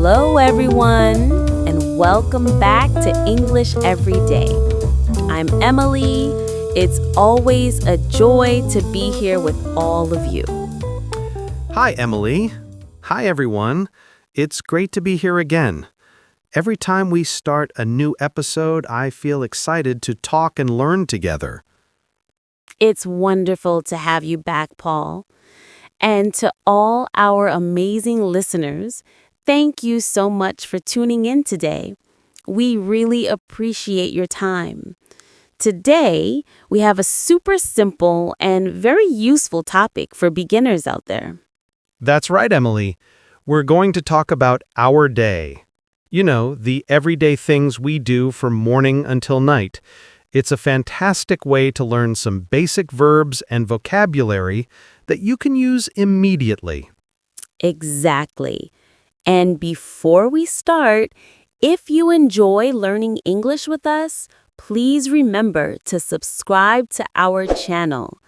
Hello, everyone, and welcome back to English Every Day. I'm Emily. It's always a joy to be here with all of you. Hi, Emily. Hi, everyone. It's great to be here again. Every time we start a new episode, I feel excited to talk and learn together. It's wonderful to have you back, Paul. And to all our amazing listeners, thank you so much for tuning in today. We really appreciate your time. Today, we have a super simple and very useful topic for beginners out there. That's right, Emily. We're going to talk about our day. You know, the everyday things we do from morning until night. It's a fantastic way to learn some basic verbs and vocabulary that you can use immediately. Exactly. And before we start, if you enjoy learning English with us, please remember to subscribe to our channel.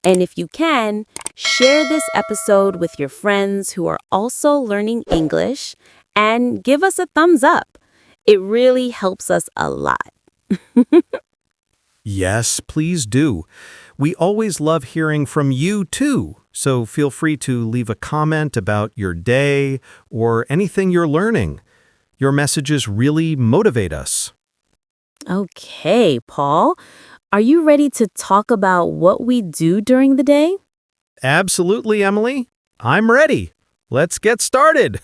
And if you can, share this episode with your friends who are also learning English and give us a thumbs up. It really helps us a lot. Yes, please do. We always love hearing from you, too. So feel free to leave a comment about your day or anything you're learning. Your messages really motivate us. Okay, Paul, are you ready to talk about what we do during the day? Absolutely, Emily. I'm ready. Let's get started.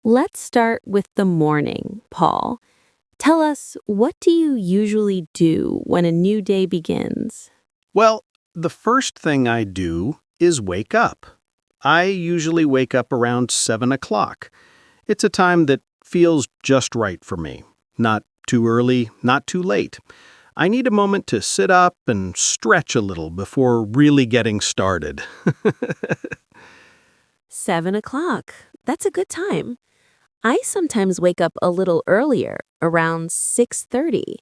Let's start with the morning, Paul. Tell us, what do you usually do when a new day begins? Well, the first thing I do is wake up. I usually wake up around 7 o'clock. It's a time that feels just right for me. Not too early, not too late. I need a moment to sit up and stretch a little before really getting started. 7 o'clock. That's a good time. I sometimes wake up a little earlier, around 6:30.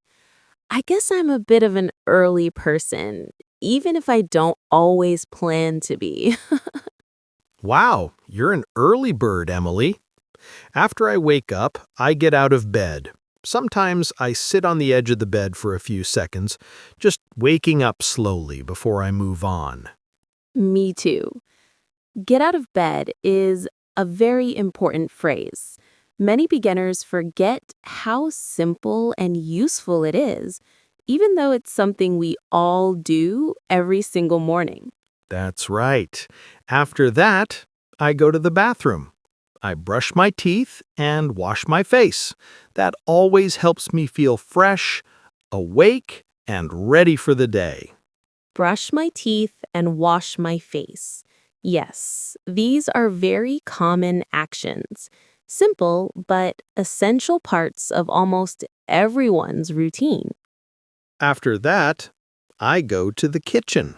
I guess I'm a bit of an early person, even if I don't always plan to be. Wow, you're an early bird, Emily. After I wake up, I get out of bed. Sometimes I sit on the edge of the bed for a few seconds, just waking up slowly before I move on. Me too. Get out of bed is a very important phrase. Many beginners forget how simple and useful it is, even though it's something we all do every single morning. That's right. After that, I go to the bathroom. I brush my teeth and wash my face. That always helps me feel fresh, awake, and ready for the day. Brush my teeth and wash my face. Yes, these are very common actions. Simple but essential parts of almost everyone's routine. After that, I go to the kitchen.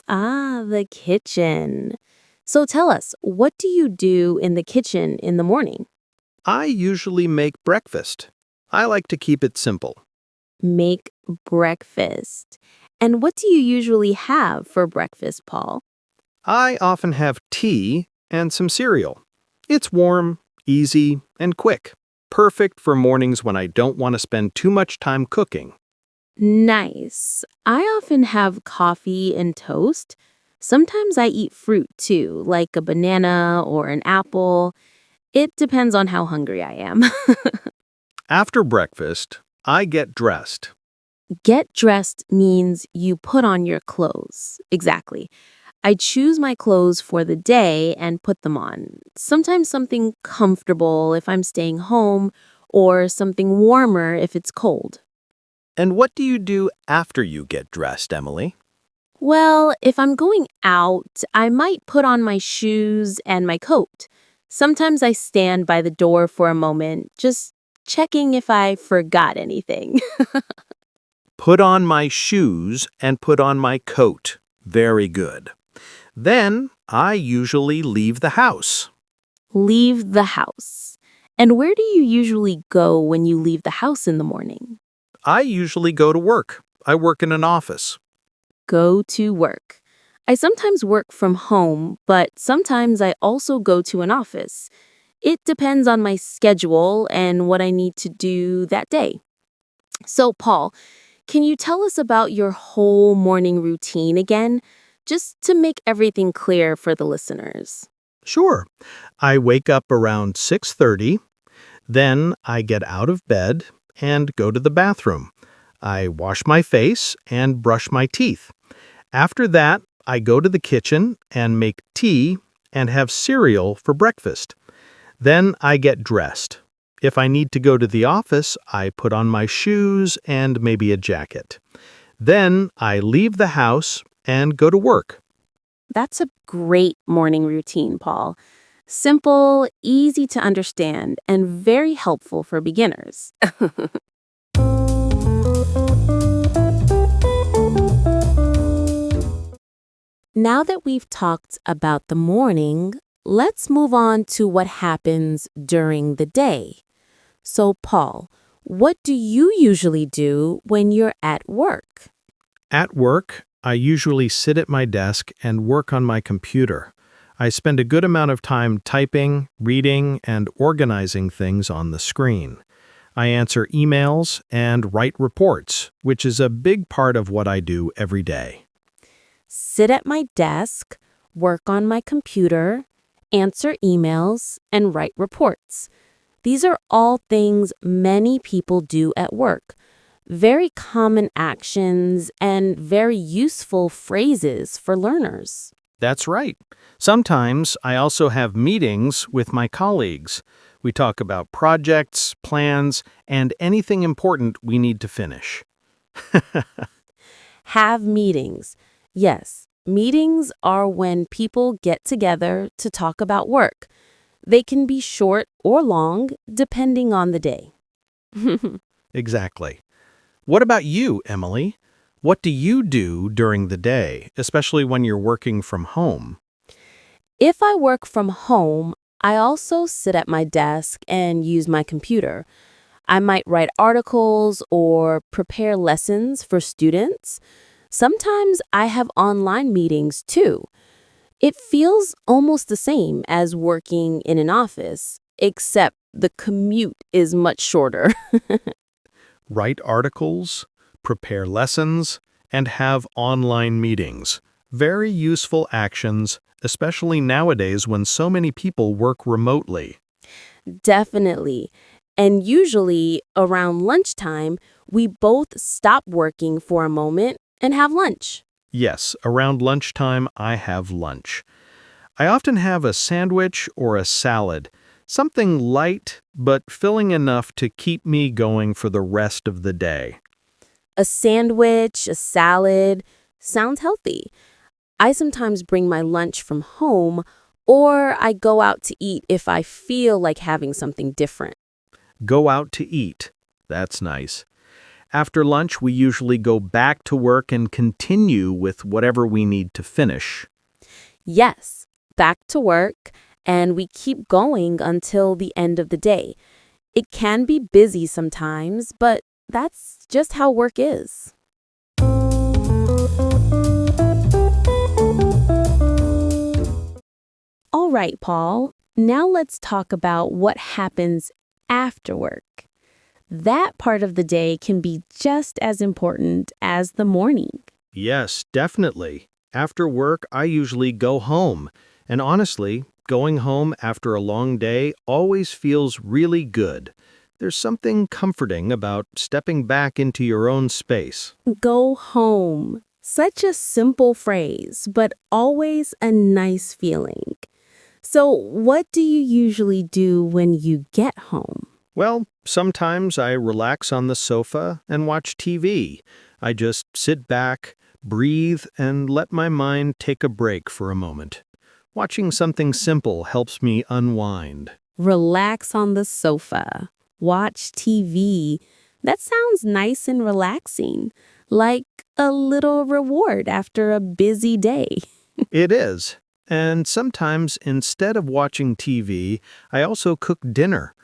Ah, the kitchen. So tell us, what do you do in the kitchen in the morning? I usually make breakfast. I like to keep it simple. Make breakfast. And what do you usually have for breakfast, Paul? I often have tea and some cereal. It's warm, easy, and quick. Perfect for mornings when I don't want to spend too much time cooking. Nice. I often have coffee and toast. Sometimes I eat fruit too, like a banana or an apple. It depends on how hungry I am. After breakfast, I get dressed. Get dressed means you put on your clothes. Exactly. I choose my clothes for the day and put them on. Sometimes something comfortable if I'm staying home, or something warmer if it's cold. And what do you do after you get dressed, Emily? Well, if I'm going out, I might put on my shoes and my coat. Sometimes I stand by the door for a moment, just checking if I forgot anything. Put on my shoes and put on my coat. Very good. Then I usually leave the house. Leave the house. And where do you usually go when you leave the house in the morning? I usually go to work. I work in an office. Go to work. I sometimes work from home, but sometimes I also go to an office. It depends on my schedule and what I need to do that day. So, Paul, can you tell us about your whole morning routine again, just to make everything clear for the listeners? Sure. I wake up around 6:30, then I get out of bed and go to the bathroom. I wash my face and brush my teeth. After that, I go to the kitchen and make tea and have cereal for breakfast. Then I get dressed. If I need to go to the office, I put on my shoes and maybe a jacket. Then I leave the house and go to work. That's a great morning routine, Paul. Simple, easy to understand, and very helpful for beginners. Now that we've talked about the morning, let's move on to what happens during the day. So, Paul, what do you usually do when you're at work? At work, I usually sit at my desk and work on my computer. I spend a good amount of time typing, reading, and organizing things on the screen. I answer emails and write reports, which is a big part of what I do every day. Sit at my desk, work on my computer, answer emails, and write reports. These are all things many people do at work. Very common actions and very useful phrases for learners. That's right. Sometimes I also have meetings with my colleagues. We talk about projects, plans, and anything important we need to finish. Have meetings. Yes, meetings are when people get together to talk about work. They can be short or long, depending on the day. Exactly. What about you, Emily? What do you do during the day, especially when you're working from home? If I work from home, I also sit at my desk and use my computer. I might write articles or prepare lessons for students. Sometimes I have online meetings too. It feels almost the same as working in an office, except the commute is much shorter. Write articles, prepare lessons, and have online meetings. Very useful actions, especially nowadays when so many people work remotely. Definitely. And usually around lunchtime, we both stop working for a moment and have lunch. Yes, around lunchtime I have lunch. I often have a sandwich or a salad, something light but filling enough to keep me going for the rest of the day. A sandwich, a salad, sounds healthy. I sometimes bring my lunch from home or I go out to eat if I feel like having something different. Go out to eat. That's nice. After lunch, we usually go back to work and continue with whatever we need to finish. Yes, back to work, and we keep going until the end of the day. It can be busy sometimes, but that's just how work is. All right, Paul. Now let's talk about what happens after work. That part of the day can be just as important as the morning. Yes, definitely. After work, I usually go home. And honestly, going home after a long day always feels really good. There's something comforting about stepping back into your own space. Go home. Such a simple phrase, but always a nice feeling. So, what do you usually do when you get home? Well, sometimes I relax on the sofa and watch TV. I just sit back, breathe, and let my mind take a break for a moment. Watching something simple helps me unwind. Relax on the sofa. Watch TV. That sounds nice and relaxing, like a little reward after a busy day. It is. And sometimes, instead of watching TV, I also cook dinner.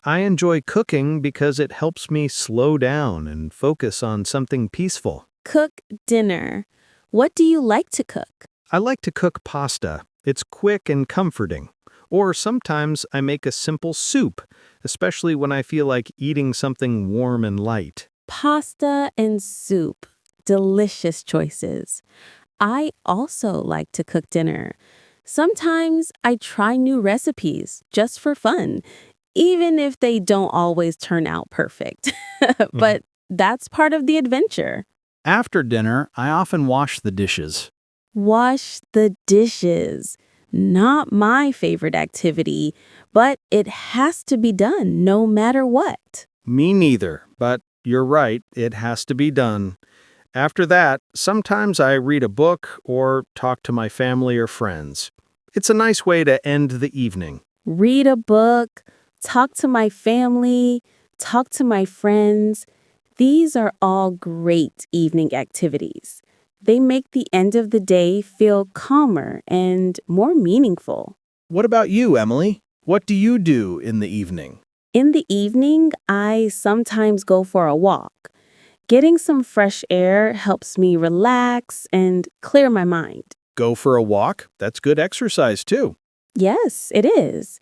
I enjoy cooking because it helps me slow down and focus on something peaceful. Cook dinner. What do you like to cook? I like to cook pasta. It's quick and comforting. Or sometimes I make a simple soup, especially when I feel like eating something warm and light. Pasta and soup. Delicious choices. I also like to cook dinner. Sometimes I try new recipes just for fun, even if they don't always turn out perfect. Mhm. But that's part of the adventure. After dinner, I often wash the dishes. Wash the dishes. Not my favorite activity, but it has to be done no matter what. Me neither, but you're right, it has to be done. After that, sometimes I read a book or talk to my family or friends. It's a nice way to end the evening. Read a book, talk to my family, talk to my friends. These are all great evening activities. They make the end of the day feel calmer and more meaningful. What about you, Emily? What do you do in the evening? In the evening, I sometimes go for a walk. Getting some fresh air helps me relax and clear my mind. Go for a walk? That's good exercise, too. Yes, it is.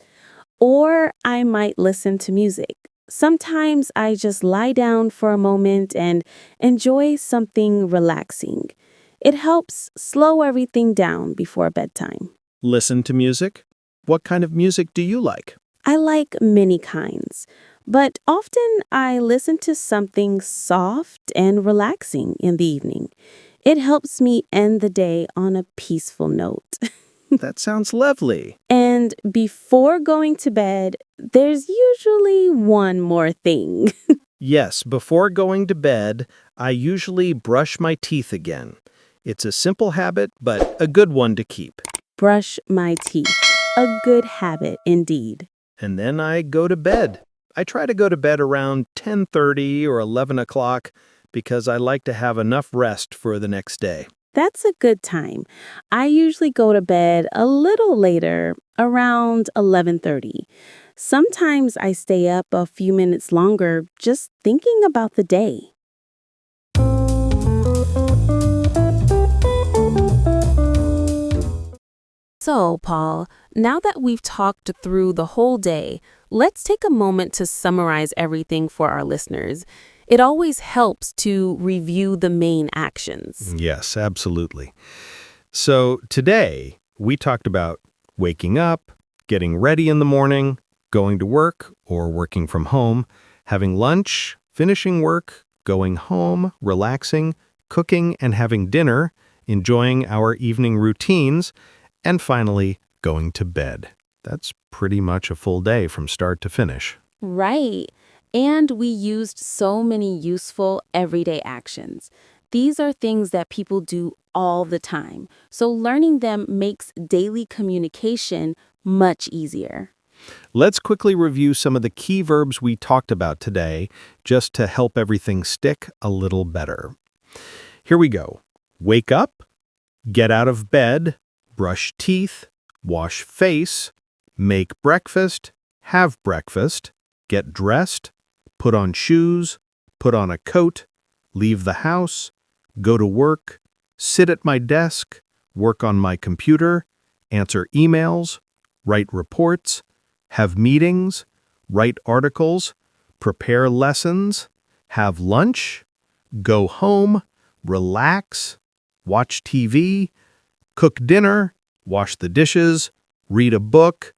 Or I might listen to music. Sometimes I just lie down for a moment and enjoy something relaxing. It helps slow everything down before bedtime. Listen to music? What kind of music do you like? I like many kinds, but often I listen to something soft and relaxing in the evening. It helps me end the day on a peaceful note. That sounds lovely. And before going to bed, there's usually one more thing. Yes, before going to bed, I usually brush my teeth again. It's a simple habit, but a good one to keep. Brush my teeth. A good habit indeed. And then I go to bed. I try to go to bed around 10:30 or 11 o'clock because I like to have enough rest for the next day. That's a good time. I usually go to bed a little later, around 11:30. Sometimes I stay up a few minutes longer just thinking about the day. So, Paul, now that we've talked through the whole day, let's take a moment to summarize everything for our listeners. It always helps to review the main actions. Yes, absolutely. So today, we talked about waking up, getting ready in the morning, going to work or working from home, having lunch, finishing work, going home, relaxing, cooking and having dinner, enjoying our evening routines, and finally, going to bed. That's pretty much a full day from start to finish. Right. And we used so many useful everyday actions. These are things that people do all the time. So learning them makes daily communication much easier. Let's quickly review some of the key verbs we talked about today, just to help everything stick a little better. Here we go. Wake up, get out of bed, brush teeth, wash face, make breakfast, have breakfast, get dressed, put on shoes, put on a coat, leave the house, go to work, sit at my desk, work on my computer, answer emails, write reports, have meetings, write articles, prepare lessons, have lunch, go home, relax, watch TV, cook dinner, wash the dishes, read a book,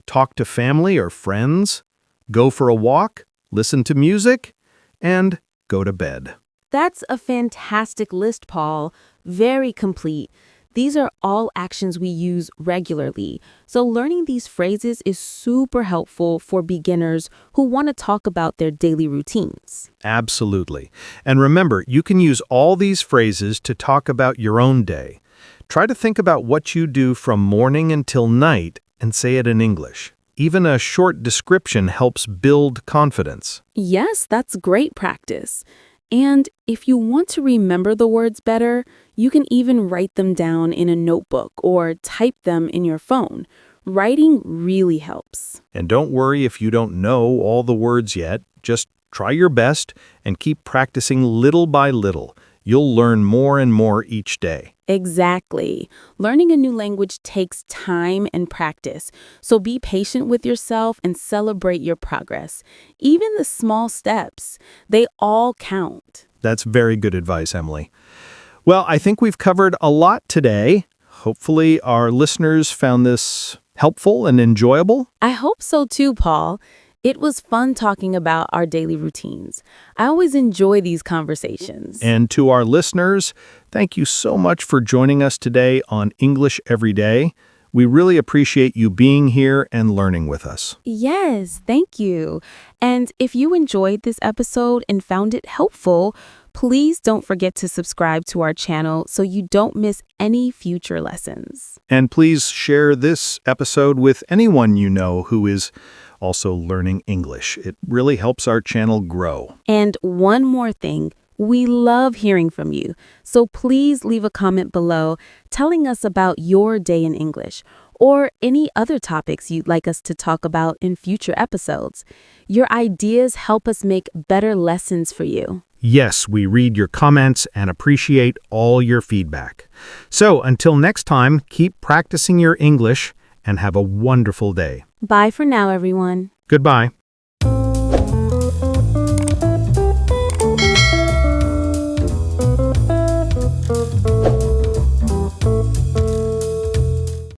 talk to family or friends, go for a walk, listen to music, and go to bed. That's a fantastic list, Paul. Very complete. These are all actions we use regularly. So learning these phrases is super helpful for beginners who want to talk about their daily routines. Absolutely. And remember, you can use all these phrases to talk about your own day. Try to think about what you do from morning until night and say it in English. Even a short description helps build confidence. Yes, that's great practice. And if you want to remember the words better, you can even write them down in a notebook or type them in your phone. Writing really helps. And don't worry if you don't know all the words yet. Just try your best and keep practicing little by little. You'll learn more and more each day. Exactly. Learning a new language takes time and practice, so be patient with yourself and celebrate your progress. Even the small steps, they all count. That's very good advice, Emily. Well, I think we've covered a lot today. Hopefully, our listeners found this helpful and enjoyable. I hope so too, Paul. It was fun talking about our daily routines. I always enjoy these conversations. And to our listeners, thank you so much for joining us today on English Every Day. We really appreciate you being here and learning with us. Yes, thank you. And if you enjoyed this episode and found it helpful, please don't forget to subscribe to our channel so you don't miss any future lessons. And please share this episode with anyone you know who is also learning English. It really helps our channel grow. And one more thing. We love hearing from you, so please leave a comment below telling us about your day in English or any other topics you'd like us to talk about in future episodes. Your ideas help us make better lessons for you. Yes, we read your comments and appreciate all your feedback. So until next time, keep practicing your English and have a wonderful day. Bye for now, everyone. Goodbye.